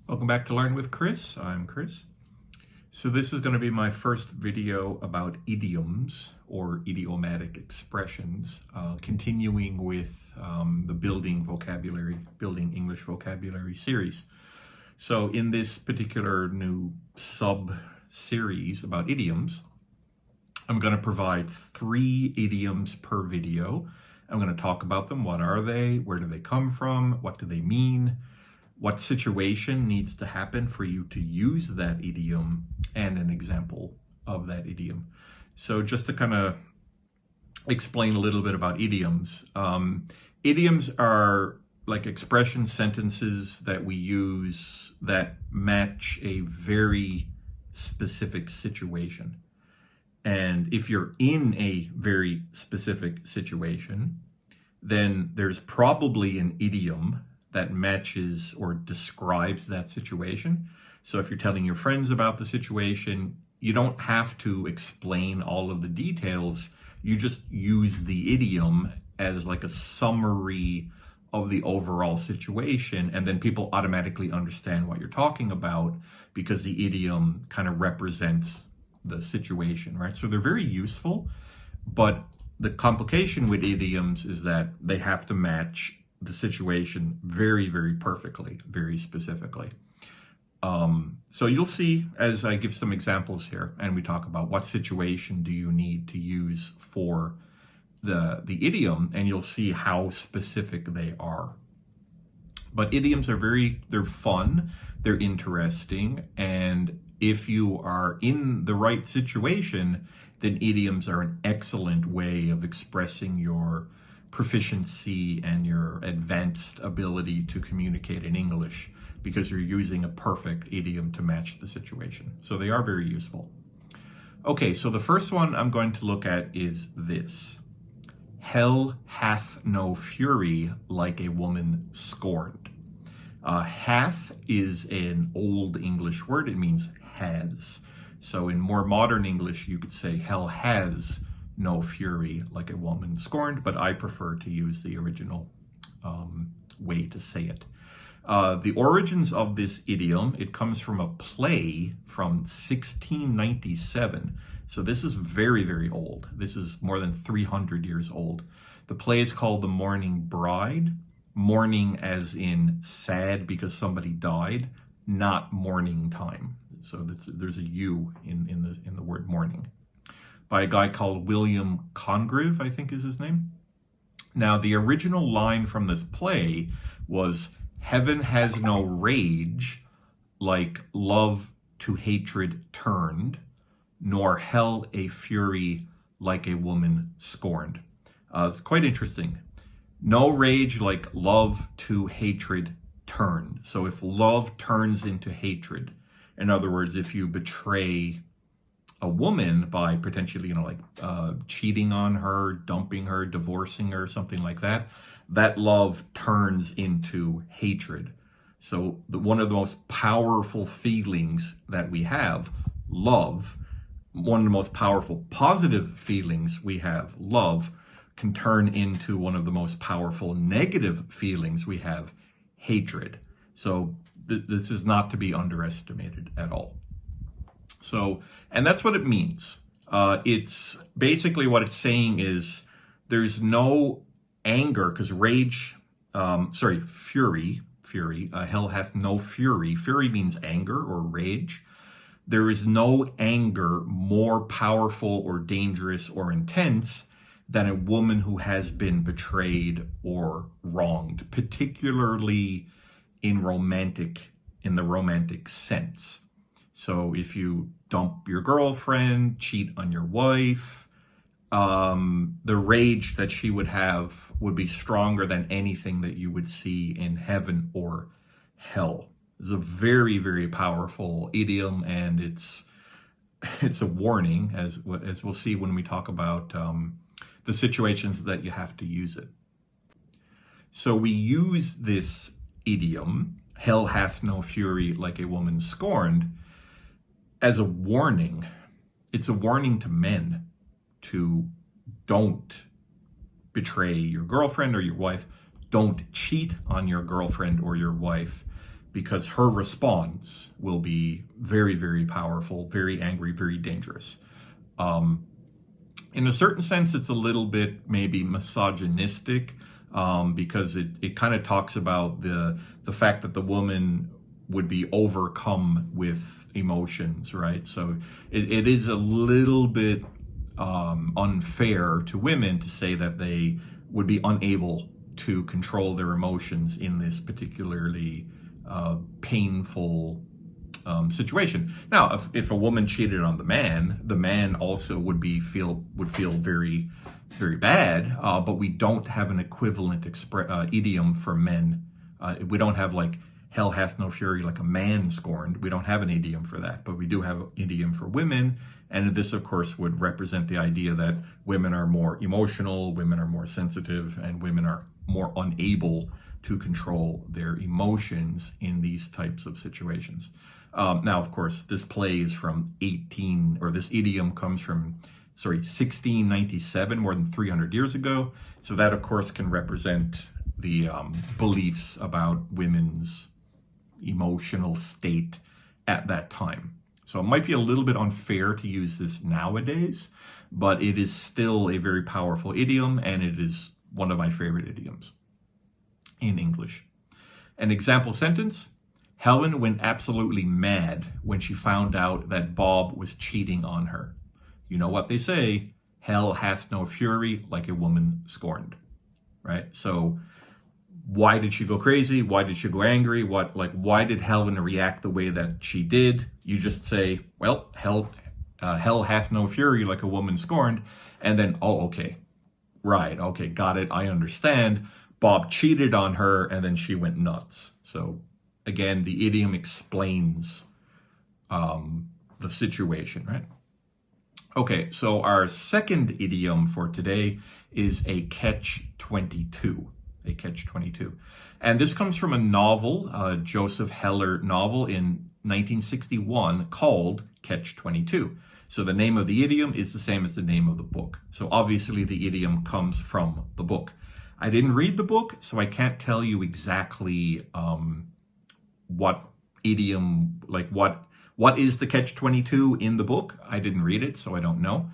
Welcome back to Learn with Chris. I'm Chris. So this is going to be my first video about idioms or idiomatic expressions, continuing with the Building English Vocabulary series. So in this particular new sub-series about idioms, I'm going to provide 3 idioms per video. I'm going to talk about them. What are they? Where do they come from? What do they mean? What situation needs to happen for you to use that idiom, and an example of that idiom. So just to kind of explain a little bit about idioms. Idioms are like expression sentences that we use that match a very specific situation. And if you're in a very specific situation, then there's probably an idiom that matches or describes that situation. So if you're telling your friends about the situation, you don't have to explain all of the details. You just use the idiom as like a summary of the overall situation, and then people automatically understand what you're talking about because the idiom kind of represents the situation, right? So they're very useful, but the complication with idioms is that they have to match the situation very, very perfectly, very specifically. So you'll see as I give some examples here and we talk about what situation do you need to use for the idiom, and you'll see how specific they are. But idioms are they're fun, they're interesting, and if you are in the right situation, then idioms are an excellent way of expressing your proficiency and your advanced ability to communicate in English, because you're using a perfect idiom to match the situation. So they are very useful. Okay, so the first one I'm going to look at is this. Hell hath no fury like a woman scorned. Hath is an old English word. It means has. So in more modern English, you could say hell has no fury like a woman scorned, but I prefer to use the original way to say it. The origins of this idiom, it comes from a play from 1697. So this is very, very old. This is more than 300 years old. The play is called The Mourning Bride. Mourning as in sad because somebody died, not morning time. So there's a U in the word mourning, by a guy called William Congreve, I think is his name. Now, the original line from this play was, "Heaven has no rage like love to hatred turned, nor hell a fury like a woman scorned." It's quite interesting. No rage like love to hatred turned. So if love turns into hatred, in other words, if you betray a woman by potentially, cheating on her, dumping her, divorcing her, something like that, that love turns into hatred. So one of the most powerful feelings that we have, love, one of the most powerful positive feelings we have, love, can turn into one of the most powerful negative feelings we have, hatred. So this is not to be underestimated at all. So, and that's what it means. It's basically what it's saying is there's no anger, because fury, hell hath no fury. Fury means anger or rage. There is no anger more powerful or dangerous or intense than a woman who has been betrayed or wronged, particularly in the romantic sense. So if you dump your girlfriend, cheat on your wife, the rage that she would have would be stronger than anything that you would see in heaven or hell. It's a very, very powerful idiom, and it's a warning, as we'll see when we talk about the situations that you have to use it. So we use this idiom, hell hath no fury like a woman scorned, as a warning. It's a warning to men to don't betray your girlfriend or your wife. Don't cheat on your girlfriend or your wife, because her response will be very, very powerful, very angry, very dangerous. In a certain sense, it's a little bit maybe misogynistic, because it kind of talks about the fact that the woman would be overcome with emotions, right? So it is a little bit unfair to women to say that they would be unable to control their emotions in this particularly painful situation. Now, if a woman cheated on the man also would feel very, very bad. But we don't have an equivalent idiom for men. We don't have like hell hath no fury like a man scorned. We don't have an idiom for that, but we do have an idiom for women. And this, of course, would represent the idea that women are more emotional, women are more sensitive, and women are more unable to control their emotions in these types of situations. Now, of course, this play is from this idiom comes from 1697, more than 300 years ago. So that, of course, can represent the beliefs about women's emotional state at that time. So it might be a little bit unfair to use this nowadays, but it is still a very powerful idiom, and it is one of my favorite idioms in English. An example sentence: Helen went absolutely mad when she found out that Bob was cheating on her. You know what they say, hell hath no fury like a woman scorned, right? So why did she go crazy? Why did she go angry? Why did Helen react the way that she did? You just say, well, hell hath no fury like a woman scorned. And then, oh, okay, right, okay, got it, I understand. Bob cheated on her and then she went nuts. So again, the idiom explains the situation, right? Okay, so our second idiom for today is a catch-22. A catch-22. And this comes from a novel, a Joseph Heller novel in 1961 called Catch-22. So the name of the idiom is the same as the name of the book. So obviously the idiom comes from the book. I didn't read the book, so I can't tell you exactly what idiom, what is the catch-22 in the book. I didn't read it, so I don't know.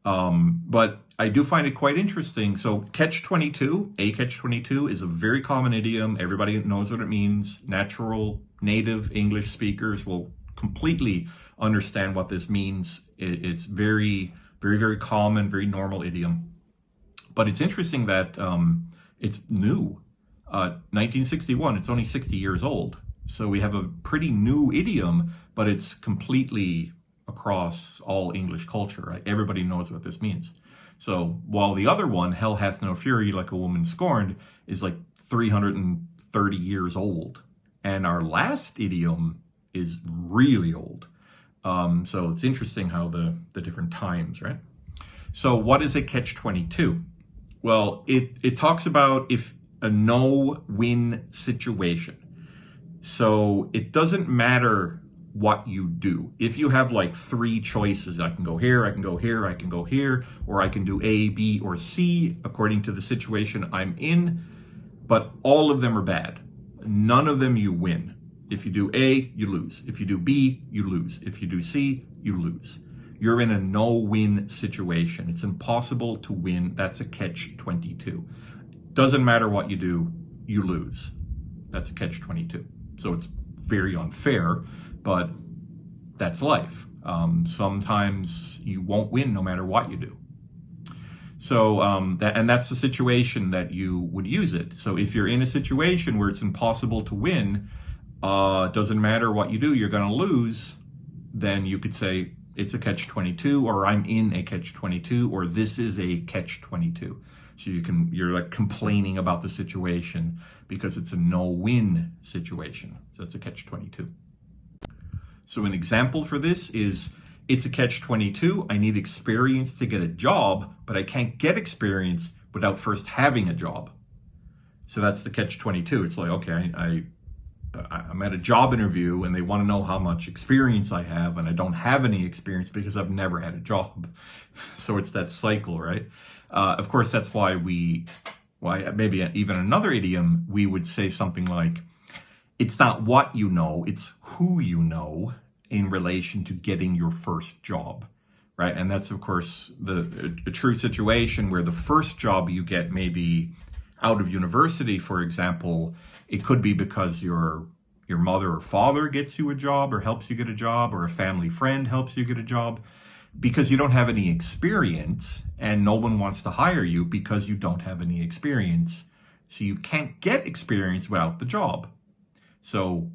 But I do find it quite interesting. So catch-22, a catch-22 is a very common idiom. Everybody knows what it means. Native English speakers will completely understand what this means. It's very, very, very common, very normal idiom. But it's interesting that it's new. 1961, it's only 60 years old. So we have a pretty new idiom, but it's completely across all English culture, right? Everybody knows what this means. So while the other one, hell hath no fury like a woman scorned, is like 330 years old. And our last idiom is really old. So it's interesting how the different times, right? So what is a catch-22? Well, it talks about if a no-win situation. So it doesn't matter what you do. If you have like three choices, I can go here, I can go here, I can go here, or I can do A, B, or C according to the situation I'm in, but all of them are bad. None of them you win. If you do A, you lose. If you do B, you lose. If you do C, you lose. You're in a no-win situation. It's impossible to win. That's a catch-22. Doesn't matter what you do, you lose. That's a catch-22. So it's very unfair, but that's life. Sometimes you won't win no matter what you do. So that's the situation that you would use it. So if you're in a situation where it's impossible to win, doesn't matter what you do, you're going to lose, then you could say it's a catch-22, or I'm in a catch-22, or this is a catch-22. So you're like complaining about the situation because it's a no-win situation. So that's a catch-22. So an example for this is, it's a catch-22. I need experience to get a job, but I can't get experience without first having a job. So that's the catch-22. It's like, okay, I'm at a job interview and they want to know how much experience I have, and I don't have any experience because I've never had a job. So it's that cycle, right? Of course, that's why maybe even another idiom, we would say something like, it's not what you know, it's who you know in relation to getting your first job, right? And that's, of course, a true situation where the first job you get maybe out of university, for example, it could be because your mother or father gets you a job or helps you get a job, or a family friend helps you get a job, because you don't have any experience and no one wants to hire you because you don't have any experience. So you can't get experience without the job. So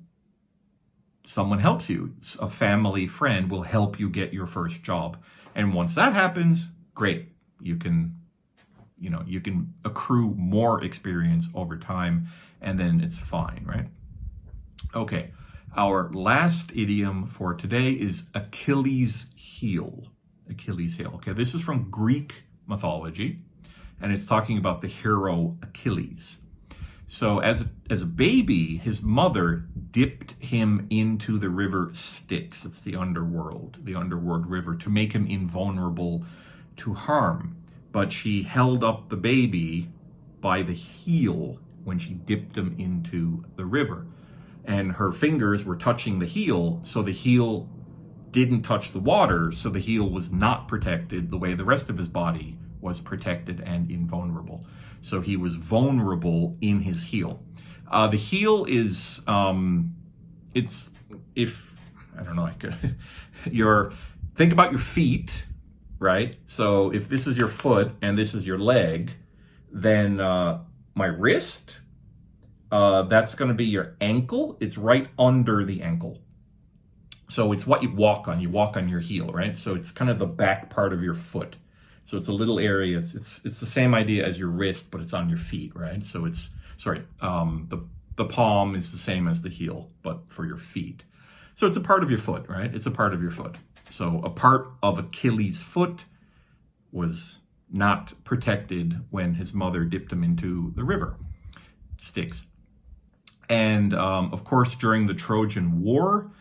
someone helps you. A family friend will help you get your first job. And once that happens, great. You can accrue more experience over time, and then it's fine, right? Okay, our last idiom for today is Achilles' heel. Achilles' heel. Okay, this is from Greek mythology, and it's talking about the hero Achilles. So as a baby, his mother dipped him into the river Styx. It's the underworld river, to make him invulnerable to harm. But she held up the baby by the heel when she dipped him into the river. And her fingers were touching the heel, so the heel didn't touch the water, so the heel was not protected the way the rest of his body was protected and invulnerable. So he was vulnerable in his heel. The heel is, think about your feet, right? So if this is your foot and this is your leg, then my wrist, that's going to be your ankle. It's right under the ankle. So it's what you walk on. You walk on your heel, right? So it's kind of the back part of your foot. So it's a little area. It's the same idea as your wrist, but it's on your feet, right? So the palm is the same as the heel, but for your feet. So it's a part of your foot, right? It's a part of your foot. So a part of Achilles' foot was not protected when his mother dipped him into the river Styx. And of course, during the Trojan War,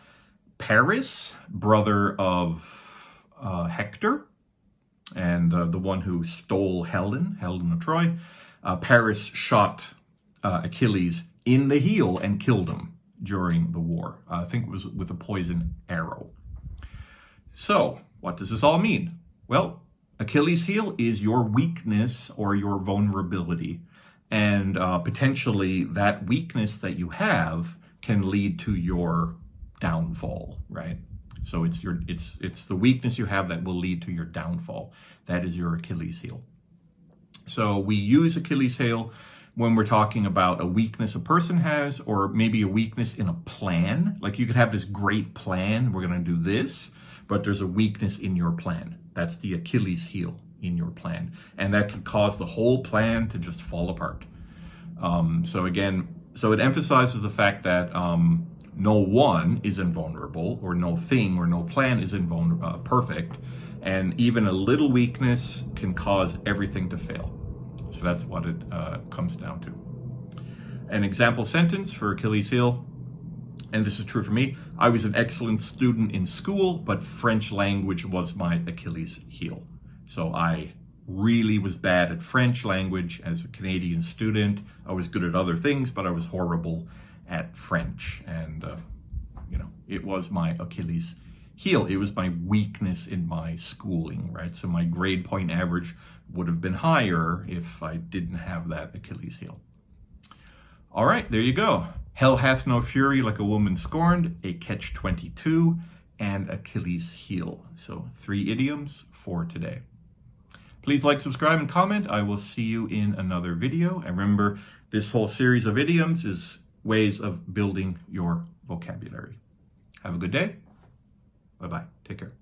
Paris, brother of Hector, and the one who stole Helen of Troy, Paris shot Achilles in the heel and killed him during the war. I think it was with a poison arrow. So, what does this all mean? Well, Achilles' heel is your weakness or your vulnerability. And potentially that weakness that you have can lead to your downfall, right? So it's the weakness you have that will lead to your downfall. That is your Achilles' heel. So we use Achilles' heel when we're talking about a weakness a person has, or maybe a weakness in a plan. Like you could have this great plan, we're going to do this, but there's a weakness in your plan. That's the Achilles' heel in your plan. And that could cause the whole plan to just fall apart. So it emphasizes the fact that no one is invulnerable, or no thing or no plan is perfect. And even a little weakness can cause everything to fail. So that's what it comes down to. An example sentence for Achilles' heel, and this is true for me: I was an excellent student in school, but French language was my Achilles' heel. So I really was bad at French language as a Canadian student. I was good at other things, but I was horrible at French. And, it was my Achilles' heel. It was my weakness in my schooling, right? So my grade point average would have been higher if I didn't have that Achilles' heel. All right, there you go. Hell hath no fury like a woman scorned, a catch-22, and Achilles' heel. So 3 idioms for today. Please like, subscribe, and comment. I will see you in another video. And remember, this whole series of idioms is ways of building your vocabulary. Have a good day. Bye-bye. Take care.